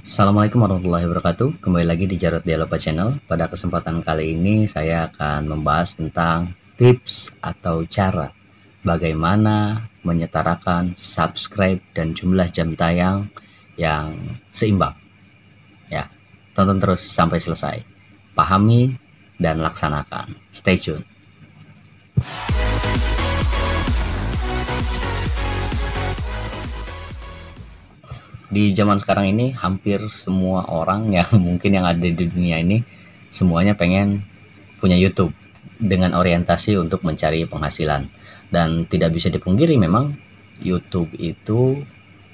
Assalamualaikum warahmatullahi wabarakatuh. Kembali lagi di Jarod Dialopa Channel. Pada kesempatan kali ini saya akan membahas tentang tips atau cara bagaimana menyetarakan subscribe dan jumlah jam tayang yang seimbang. Ya, tonton terus sampai selesai. Pahami dan laksanakan. Stay tune. Di zaman sekarang ini hampir semua orang yang mungkin yang ada di dunia ini semuanya pengen punya YouTube dengan orientasi untuk mencari penghasilan. Dan tidak bisa dipungkiri memang YouTube itu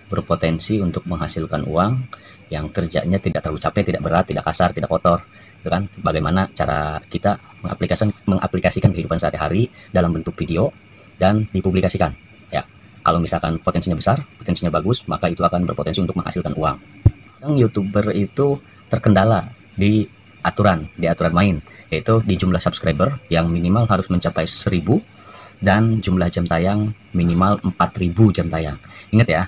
berpotensi untuk menghasilkan uang yang kerjanya tidak terlalu capek, tidak berat, tidak kasar, tidak kotor. Itu kan bagaimana cara kita mengaplikasikan kehidupan sehari-hari dalam bentuk video dan dipublikasikan. Ya, kalau misalkan potensinya besar, potensinya bagus, maka itu akan berpotensi untuk menghasilkan uang. Yang YouTuber itu terkendala di aturan main, yaitu di jumlah subscriber yang minimal harus mencapai 1000 dan jumlah jam tayang minimal 4000 jam tayang. Ingat ya,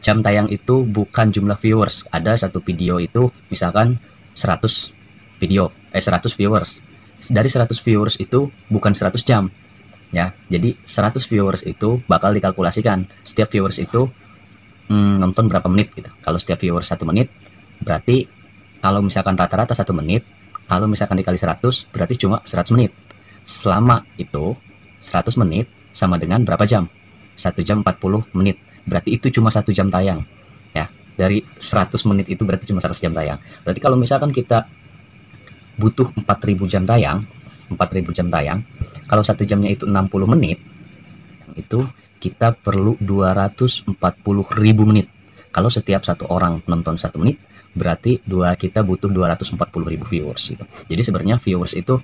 jam tayang itu bukan jumlah viewers. Ada satu video itu misalkan 100 viewers. Dari 100 viewers itu bukan 100 jam. Ya, jadi 100 viewers itu bakal dikalkulasikan. Setiap viewers itu nonton berapa menit gitu. Kalau setiap viewers 1 menit, berarti kalau misalkan rata-rata 1 menit, kalau misalkan dikali 100 berarti cuma 100 menit. Selama itu 100 menit sama dengan berapa jam? 1 jam 40 menit. Berarti itu cuma 1 jam tayang. Ya, dari 100 menit itu berarti cuma 100 jam tayang. Berarti kalau misalkan kita butuh 4000 jam tayang, kalau 1 jamnya itu 60 menit, itu kita perlu 240.000 menit. Kalau setiap satu orang nonton 1 menit, berarti kita butuh 240.000 viewers gitu. Jadi sebenarnya viewers itu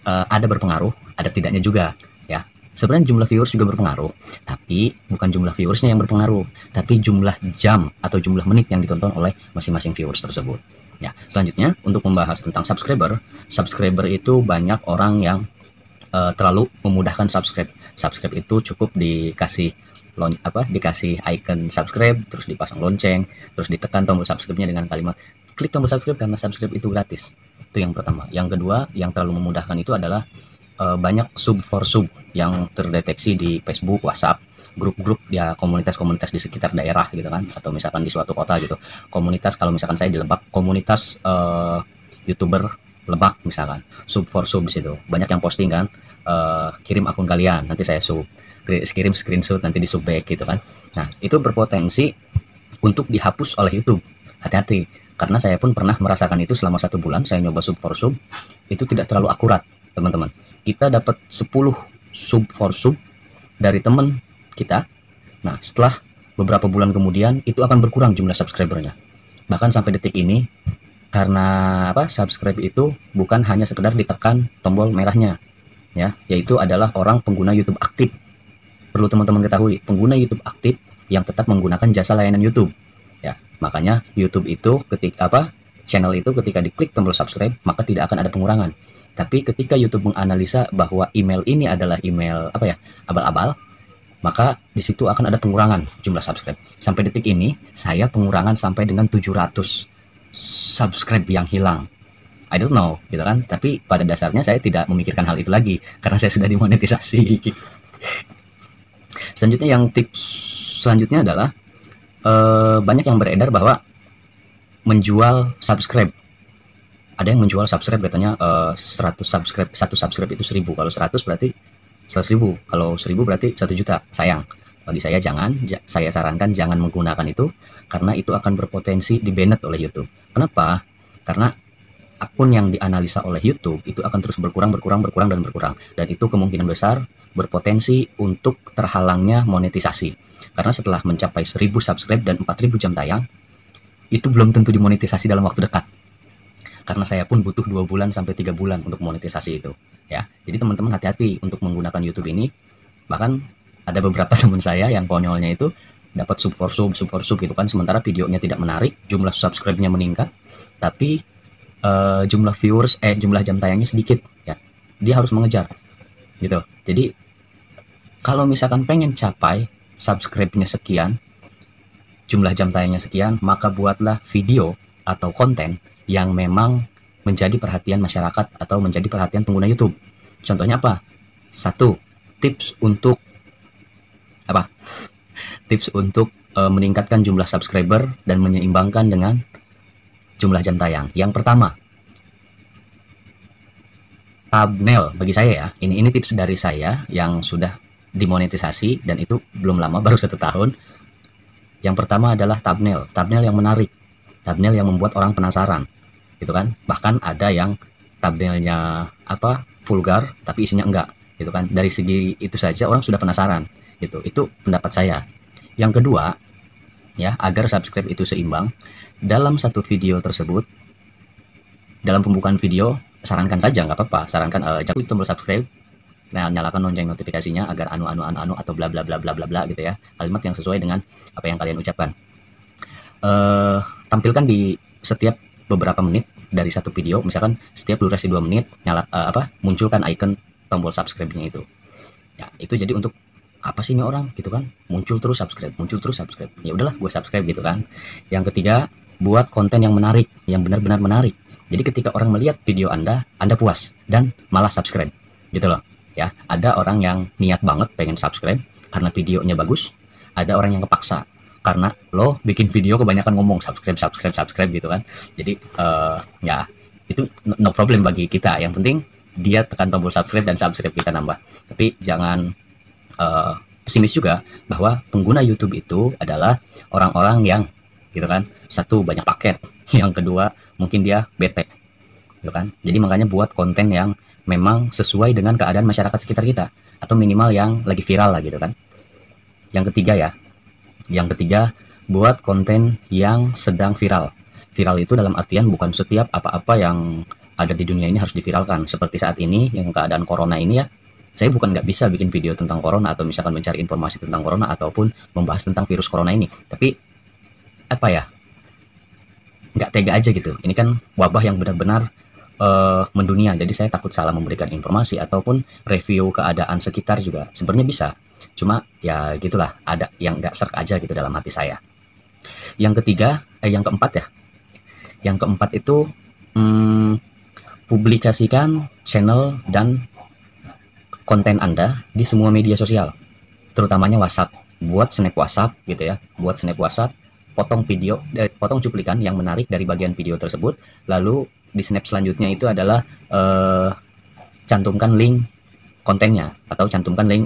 ada berpengaruh, ada tidaknya juga ya. Sebenarnya jumlah viewers juga berpengaruh, tapi bukan jumlah viewersnya yang berpengaruh, tapi jumlah jam atau jumlah menit yang ditonton oleh masing-masing viewers tersebut. Ya, selanjutnya untuk membahas tentang subscriber itu banyak orang yang terlalu memudahkan subscribe. Subscribe itu cukup dikasih dikasih icon subscribe, terus dipasang lonceng, terus ditekan tombol subscribe-nya dengan kalimat klik tombol subscribe karena subscribe itu gratis. Itu yang pertama. Yang kedua, yang terlalu memudahkan itu adalah banyak sub for sub yang terdeteksi di Facebook, WhatsApp, grup-grup ya, komunitas-komunitas di sekitar daerah gitu kan, atau misalkan di suatu kota gitu. Komunitas, kalau misalkan saya di Lebak, komunitas YouTuber Lebak misalkan, sub for sub di situ. Banyak yang posting kan, kirim akun kalian, nanti saya sub, kirim screenshot nanti di sub back gitu kan. Nah, itu berpotensi untuk dihapus oleh YouTube. Hati-hati, karena saya pun pernah merasakan itu selama 1 bulan saya nyoba sub for sub, itu tidak terlalu akurat, teman-teman. Kita dapat 10 sub for sub dari teman kita. Nah, setelah beberapa bulan kemudian itu akan berkurang jumlah subscribernya. Bahkan sampai detik ini, karena subscribe itu bukan hanya sekedar ditekan tombol merahnya, ya, yaitu adalah orang pengguna YouTube aktif. Perlu teman-teman ketahui, pengguna YouTube aktif yang tetap menggunakan jasa layanan YouTube. Ya, makanya YouTube itu channel itu ketika diklik tombol subscribe maka tidak akan ada pengurangan. Tapi ketika YouTube menganalisa bahwa email ini adalah email abal-abal, maka di situ akan ada pengurangan jumlah subscribe. Sampai detik ini saya pengurangan sampai dengan 700 subscribe yang hilang. I don't know gitu kan, tapi pada dasarnya saya tidak memikirkan hal itu lagi karena saya sudah dimonetisasi. Tips selanjutnya adalah banyak yang beredar bahwa menjual subscribe. Ada yang menjual subscribe katanya 100 subscribe, 1 subscribe itu 1000. Kalau 100 berarti 100.000. Kalau 1000 berarti 1 juta. Sayang. Bagi saya saya sarankan jangan menggunakan itu karena itu akan berpotensi di-banned oleh YouTube. Kenapa? Karena akun yang dianalisa oleh YouTube itu akan terus berkurang dan itu kemungkinan besar berpotensi untuk terhalangnya monetisasi. Karena setelah mencapai 1000 subscribe dan 4000 jam tayang, itu belum tentu dimonetisasi dalam waktu dekat. Karena saya pun butuh 2 bulan sampai 3 bulan untuk monetisasi itu, ya. Jadi teman-teman hati-hati untuk menggunakan YouTube ini. Bahkan ada beberapa teman saya yang konyolnya itu dapat sub for sub gitu kan, sementara videonya tidak menarik, jumlah subscribe-nya meningkat, tapi jumlah jam tayangnya sedikit, ya. Dia harus mengejar gitu. Jadi kalau misalkan pengen capai subscribe-nya sekian, jumlah jam tayangnya sekian, maka buatlah video atau konten yang memang menjadi perhatian masyarakat atau menjadi perhatian pengguna YouTube. Contohnya apa? Satu, tips untuk apa? Tips untuk meningkatkan jumlah subscriber dan menyeimbangkan dengan jumlah jam tayang. Yang pertama, thumbnail. Bagi saya ya, ini tips dari saya yang sudah dimonetisasi dan itu belum lama, baru 1 tahun. Yang pertama adalah thumbnail yang menarik, thumbnail yang membuat orang penasaran, gitu kan. Bahkan ada yang thumbnailnya vulgar tapi isinya enggak, gitu kan. Dari segi itu saja orang sudah penasaran, gitu. Itu pendapat saya. Yang kedua, ya, agar subscribe itu seimbang, dalam satu video tersebut, dalam pembukaan video, sarankan saja, nggak apa-apa, sarankan klik tombol subscribe, nah nyalakan lonceng notifikasinya agar anu atau bla bla bla bla bla bla gitu ya, kalimat yang sesuai dengan apa yang kalian ucapkan. Tampilkan di setiap beberapa menit dari satu video, misalkan setiap durasi 2 menit munculkan icon tombol subscribe-nya itu. Ya, itu jadi untuk apa sih ini orang gitu kan, muncul terus subscribe. Ya udahlah, gue subscribe gitu kan. Yang ketiga, buat konten yang menarik, yang benar-benar menarik. Jadi ketika orang melihat video Anda puas dan malah subscribe, gitu loh. Ya, ada orang yang niat banget pengen subscribe karena videonya bagus, ada orang yang kepaksa karena lo bikin video kebanyakan ngomong subscribe gitu kan. Jadi ya itu no problem bagi kita. Yang penting dia tekan tombol subscribe dan subscribe kita nambah. Tapi jangan pesimis juga bahwa pengguna YouTube itu adalah orang-orang yang gitu kan, satu, banyak paket, yang kedua mungkin dia bete, gitu kan. Jadi makanya buat konten yang memang sesuai dengan keadaan masyarakat sekitar kita, atau minimal yang lagi viral lah gitu kan. Yang ketiga, buat konten yang sedang viral. Viral itu dalam artian bukan setiap apa-apa yang ada di dunia ini harus diviralkan. Seperti saat ini yang keadaan corona ini ya, saya bukan nggak bisa bikin video tentang corona atau misalkan mencari informasi tentang corona ataupun membahas tentang virus corona ini, tapi nggak tega aja gitu. Ini kan wabah yang benar-benar mendunia, jadi saya takut salah memberikan informasi ataupun review keadaan sekitar juga sebenarnya bisa, cuma ya gitulah, ada yang nggak serk aja gitu dalam hati saya. Yang keempat itu publikasikan channel dan konten Anda di semua media sosial, terutamanya WhatsApp. Buat snap WhatsApp gitu ya, potong cuplikan yang menarik dari bagian video tersebut, lalu di snap selanjutnya itu adalah cantumkan link kontennya atau cantumkan link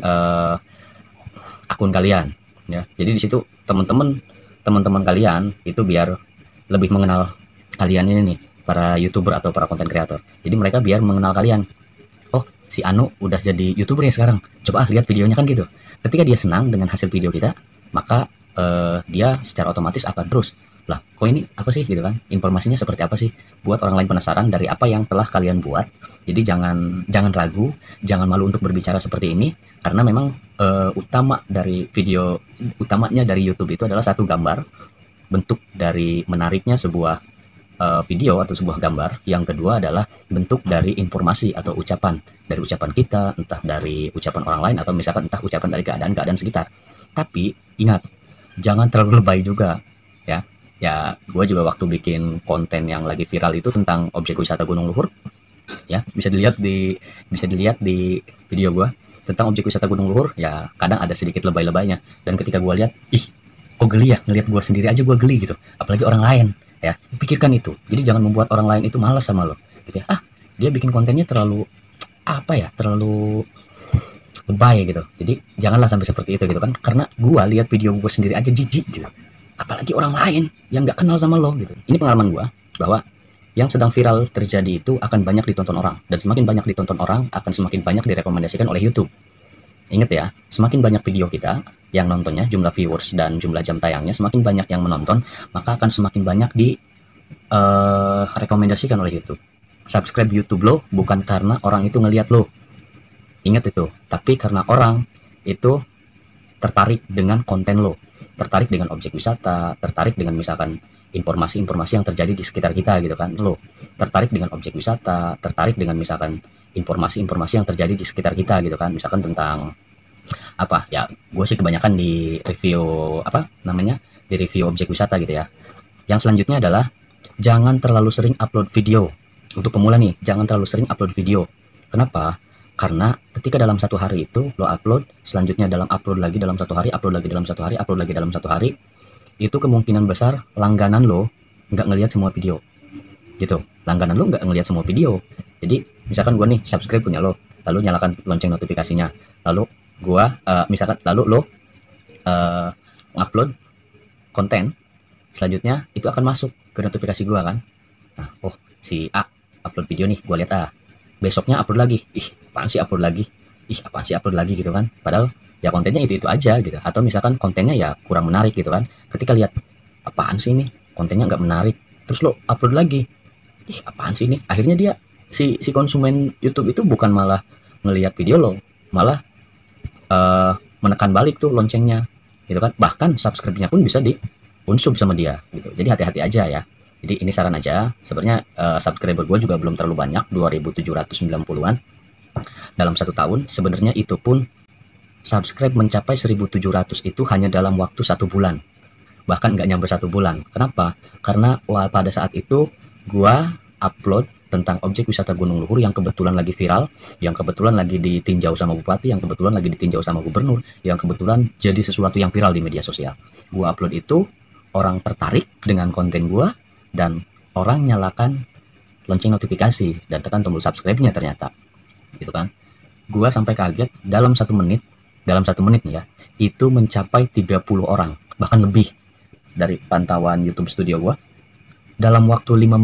akun kalian ya. Jadi di situ teman-teman kalian itu biar lebih mengenal kalian ini nih, para YouTuber atau para konten kreator. Jadi mereka biar mengenal kalian. Oh, si Anu udah jadi YouTuber ya sekarang, coba lihat videonya kan gitu. Ketika dia senang dengan hasil video kita, maka dia secara otomatis akan terus, lah kok ini apa sih gitu kan, informasinya seperti apa sih, buat orang lain penasaran dari apa yang telah kalian buat. Jadi jangan ragu, jangan malu untuk berbicara seperti ini, karena memang utamanya dari YouTube itu adalah satu, gambar, bentuk dari menariknya sebuah video atau sebuah gambar. Yang kedua adalah bentuk dari informasi atau ucapan kita, entah dari ucapan orang lain atau misalkan entah ucapan dari keadaan sekitar. Tapi ingat, jangan terlalu lebay juga ya. Ya, gue juga waktu bikin konten yang lagi viral itu tentang objek wisata Gunung Luhur, ya bisa dilihat di video gue tentang objek wisata Gunung Luhur. Ya kadang ada sedikit lebay-lebaynya, dan ketika gue lihat, kok geli ya, ngelihat gue sendiri aja gue geli gitu, apalagi orang lain ya. Pikirkan itu. Jadi jangan membuat orang lain itu malas sama lo gitu ya. Dia bikin kontennya terlalu terlalu lebay gitu. Jadi janganlah sampai seperti itu gitu kan, karena gue lihat video gue sendiri aja jijik gitu, apalagi orang lain yang nggak kenal sama lo gitu. Ini pengalaman gue bahwa yang sedang viral terjadi itu akan banyak ditonton orang, dan semakin banyak ditonton orang akan semakin banyak direkomendasikan oleh YouTube. Ingat ya, semakin banyak video kita yang nontonnya, jumlah viewers dan jumlah jam tayangnya, semakin banyak yang menonton, maka akan semakin banyak rekomendasikan oleh YouTube. Subscribe YouTube lo bukan karena orang itu ngelihat lo, ingat itu, tapi karena orang itu tertarik dengan konten lo, tertarik dengan objek wisata, tertarik dengan misalkan informasi-informasi yang terjadi di sekitar kita gitu kan. Lo tertarik dengan objek wisata, tertarik dengan misalkan informasi-informasi yang terjadi di sekitar kita gitu kan, misalkan tentang apa ya, gue sih kebanyakan di review di review objek wisata gitu ya. Yang selanjutnya adalah jangan terlalu sering upload video. Untuk pemula nih, jangan terlalu sering upload video. Kenapa? Karena ketika dalam satu hari itu lo upload, selanjutnya upload lagi dalam satu hari, upload lagi dalam satu hari, upload lagi dalam satu hari, itu kemungkinan besar langganan lo nggak ngelihat semua video. Gitu, langganan lo nggak ngelihat semua video. Jadi misalkan gue nih subscribe punya lo, lalu nyalakan lonceng notifikasinya, lalu gue lalu lo upload konten, selanjutnya itu akan masuk ke notifikasi gue kan. Nah, oh si A upload video nih, gue lihat besoknya upload lagi, apaan sih upload lagi gitu kan, padahal ya kontennya itu aja gitu. Atau misalkan kontennya ya kurang menarik gitu kan, ketika lihat apaan sih ini kontennya nggak menarik, terus lo upload lagi, apaan sih ini, akhirnya dia si konsumen YouTube itu bukan malah ngelihat video lo, malah menekan balik tuh loncengnya gitu kan, bahkan subscribe-nya pun bisa di unsub sama dia gitu. Jadi hati-hati aja ya. Jadi ini saran aja. Sebenarnya subscriber gue juga belum terlalu banyak, 2.790-an dalam satu tahun. Sebenarnya itu pun subscribe mencapai 1.700 itu hanya dalam waktu 1 bulan, bahkan nggak nyampe 1 bulan. Kenapa? Karena pada saat itu gue upload tentang objek wisata Gunung Luhur yang kebetulan lagi viral, yang kebetulan lagi ditinjau sama bupati, yang kebetulan lagi ditinjau sama gubernur, yang kebetulan jadi sesuatu yang viral di media sosial. Gue upload itu, orang tertarik dengan konten gue, dan orang nyalakan lonceng notifikasi dan tekan tombol subscribe-nya ternyata. Gitu kan. Gue sampai kaget dalam 1 menit nih ya, itu mencapai 30 orang, bahkan lebih dari pantauan YouTube Studio gue. Dalam waktu 5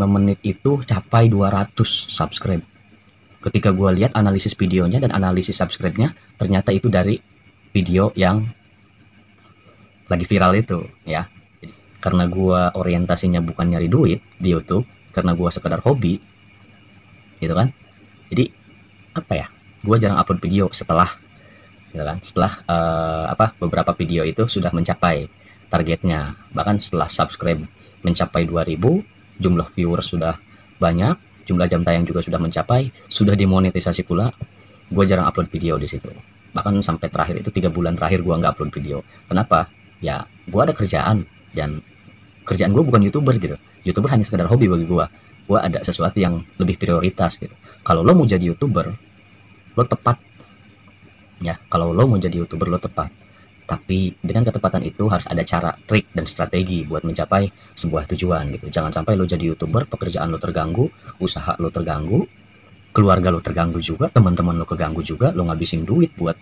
menit itu capai 200 subscribe. Ketika gue lihat analisis videonya dan analisis subscribe-nya, ternyata itu dari video yang lagi viral itu ya. Karena gue orientasinya bukan nyari duit di YouTube, karena gue sekedar hobi gitu kan. Jadi apa ya, gue jarang upload video setelah gitu kan, setelah beberapa video itu sudah mencapai targetnya. Bahkan setelah subscribe mencapai 2000, jumlah viewer sudah banyak, jumlah jam tayang juga sudah mencapai, sudah dimonetisasi pula, gue jarang upload video di situ. Bahkan sampai terakhir itu 3 bulan terakhir gue nggak upload video. Kenapa? Ya gue ada kerjaan, dan kerjaan gue bukan YouTuber gitu. YouTuber hanya sekedar hobi bagi gue. Gue ada sesuatu yang lebih prioritas gitu. Kalau lo mau jadi YouTuber, lo tepat ya. Kalau lo mau jadi YouTuber, lo tepat. Tapi dengan ketepatan itu harus ada cara, trik, dan strategi buat mencapai sebuah tujuan gitu. Jangan sampai lo jadi YouTuber, pekerjaan lo terganggu, usaha lo terganggu, keluarga lo terganggu juga, teman-teman lo keganggu juga, lo ngabisin duit buat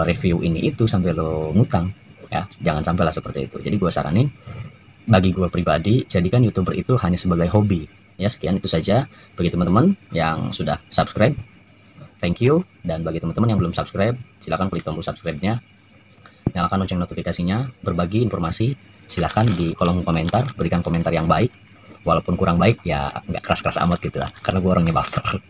review ini itu sampai lo ngutang. Ya, jangan sampailah seperti itu. Jadi gue saranin, bagi gue pribadi, jadikan YouTuber itu hanya sebagai hobi. Ya, sekian itu saja bagi teman-teman yang sudah subscribe. Thank you. Dan bagi teman-teman yang belum subscribe, silakan klik tombol subscribe-nya, nyalakan lonceng notifikasinya, berbagi informasi, silakan di kolom komentar, berikan komentar yang baik. Walaupun kurang baik, ya nggak keras-keras amat gitu lah, karena gue orangnya baper.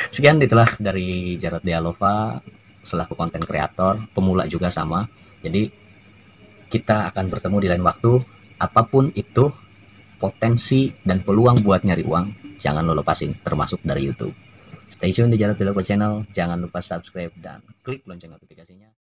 Sekian itulah dari Jarod Dialova, selaku konten kreator, pemula juga sama. Jadi kita akan bertemu di lain waktu. Apapun itu potensi dan peluang buat nyari uang, jangan lo lepasin, termasuk dari YouTube. Stay tune di Jarod Dialova Channel, jangan lupa subscribe dan klik lonceng notifikasinya.